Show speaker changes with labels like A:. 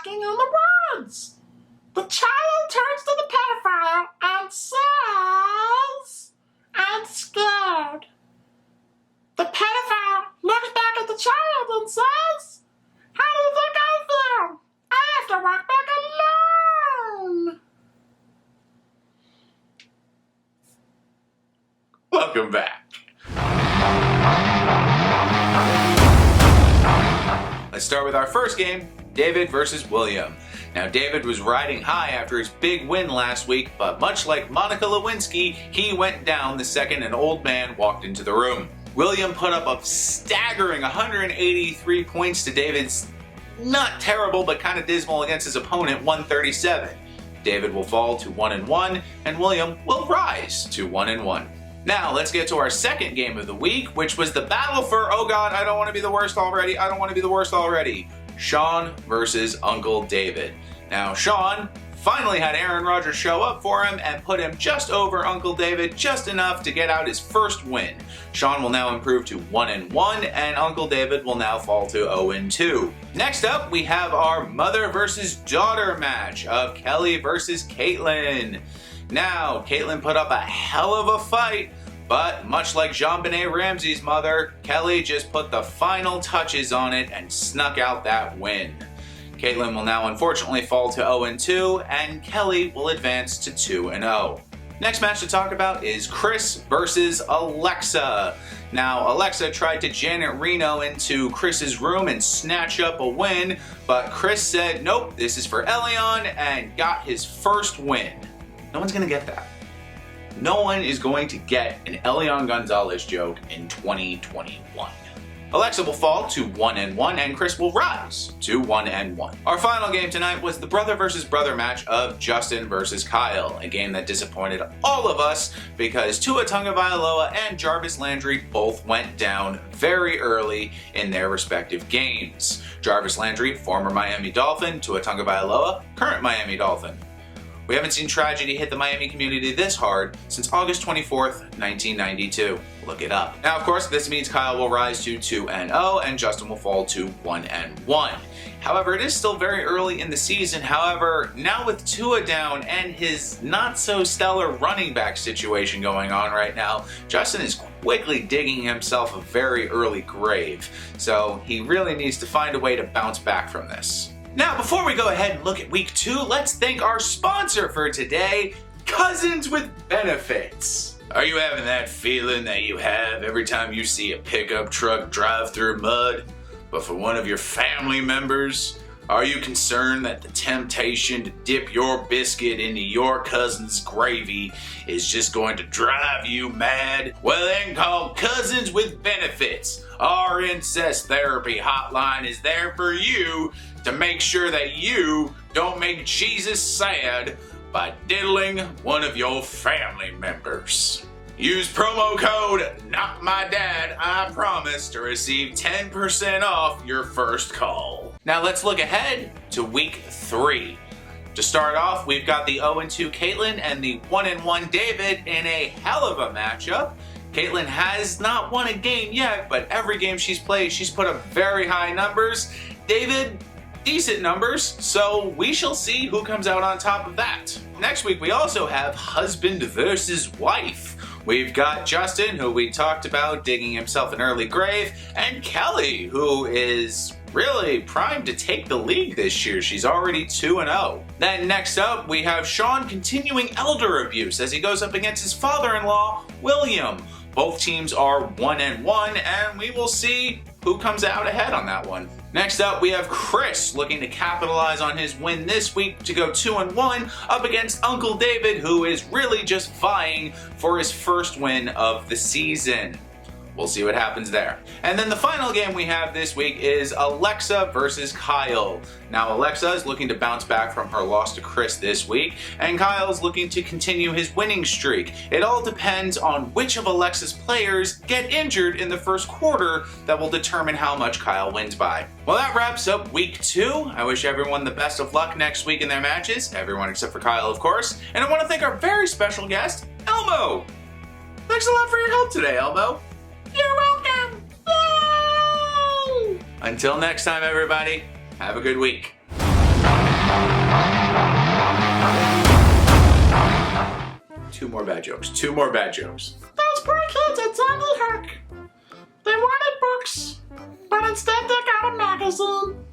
A: walking in the woods. The child turns to the pedophile and says, "I'm scared." The pedophile looks back at the child and says, "How do you think I feel? I have to walk back alone." Welcome back. Let's start with our first game, David versus William. Now, David was riding high after his big win last week, but much like Monica Lewinsky, he went down the second an old man walked into the room. William put up a staggering 183 points to David's not terrible but kind of dismal against his opponent, 137. David will fall to 1-1, and William will rise to 1-1. Now, let's get to our second game of the week, which was the battle for, oh god, I don't want to be the worst already, I don't want to be the worst already. Sean versus Uncle David. Now, Sean finally had Aaron Rodgers show up for him and put him just over Uncle David, just enough to get out his first win. Sean will now improve to 1-1, and Uncle David will now fall to 0-2. Next up, we have our mother versus daughter match of Kelly versus Caitlyn. Now, Caitlyn put up a hell of a fight, but much like JonBenet Ramsey's mother, Kelly just put the final touches on it and snuck out that win. Caitlyn will now unfortunately fall to 0-2, and Kelly will advance to 2-0. Next match to talk about is Chris versus Alexa. Now, Alexa tried to Janet Reno into Chris's room and snatch up a win, but Chris said, nope, this is for Elion, and got his first win. No one's gonna get that. No one is going to get an Elion Gonzalez joke in 2021. Alexa will fall to 1-1, and Chris will rise to 1-1. Our final game tonight was the brother versus brother match of Justin versus Kyle, a game that disappointed all of us because Tua Tagovailoa and Jarvis Landry both went down very early in their respective games. Jarvis Landry, former Miami Dolphin, Tua Tagovailoa, current Miami Dolphin. We haven't seen tragedy hit the Miami community this hard since August 24th, 1992. Look it up. Now, of course, this means Kyle will rise to 2-0 and Justin will fall to 1-1. However, it is still very early in the season. However, now with Tua down and his not so stellar running back situation going on right now, Justin is quickly digging himself a very early grave. So he really needs to find a way to bounce back from this. Now, before we go ahead and look at week 2, let's thank our sponsor for today, Cousins with Benefits. Are you having that feeling that you have every time you see a pickup truck drive through mud, but for one of your family members? Are you concerned that the temptation to dip your biscuit into your cousin's gravy is just going to drive you mad? Well, then call Cousins with Benefits. Our incest therapy hotline is there for you to make sure that you don't make Jesus sad by diddling one of your family members. Use promo code NOTMYDAD, I promise, to receive 10% off your first call. Now let's look ahead to week 3. To start off, we've got the 0-2 Caitlyn and the 1-1 David in a hell of a matchup. Caitlyn has not won a game yet, but every game she's played, she's put up very high numbers. David, decent numbers, so we shall see who comes out on top of that. Next week, we also have husband versus wife. We've got Justin, who we talked about digging himself an early grave, and Kelly, who is really primed to take the league this year. She's already 2-0. Then next up, we have Sean continuing elder abuse as he goes up against his father-in-law, William. Both teams are 1-1, and we will see who comes out ahead on that one. Next up, we have Chris looking to capitalize on his win this week to go 2-1 up against Uncle David, who is really just vying for his first win of the season. We'll see what happens there. And then the final game we have this week is Alexa versus Kyle. Now, Alexa is looking to bounce back from her loss to Chris this week, and Kyle is looking to continue his winning streak. It all depends on which of Alexa's players get injured in the first quarter that will determine how much Kyle wins by. Well, that wraps up week 2. I wish everyone the best of luck next week in their matches, everyone except for Kyle, of course. And I want to thank our very special guest, Elmo. Thanks a lot for your help today, Elmo. You're welcome! Yay! Until next time, everybody, have a good week. Two more bad jokes. Two more bad jokes.
B: Those poor kids at Sandy Hook. They wanted books, but instead they got a magazine.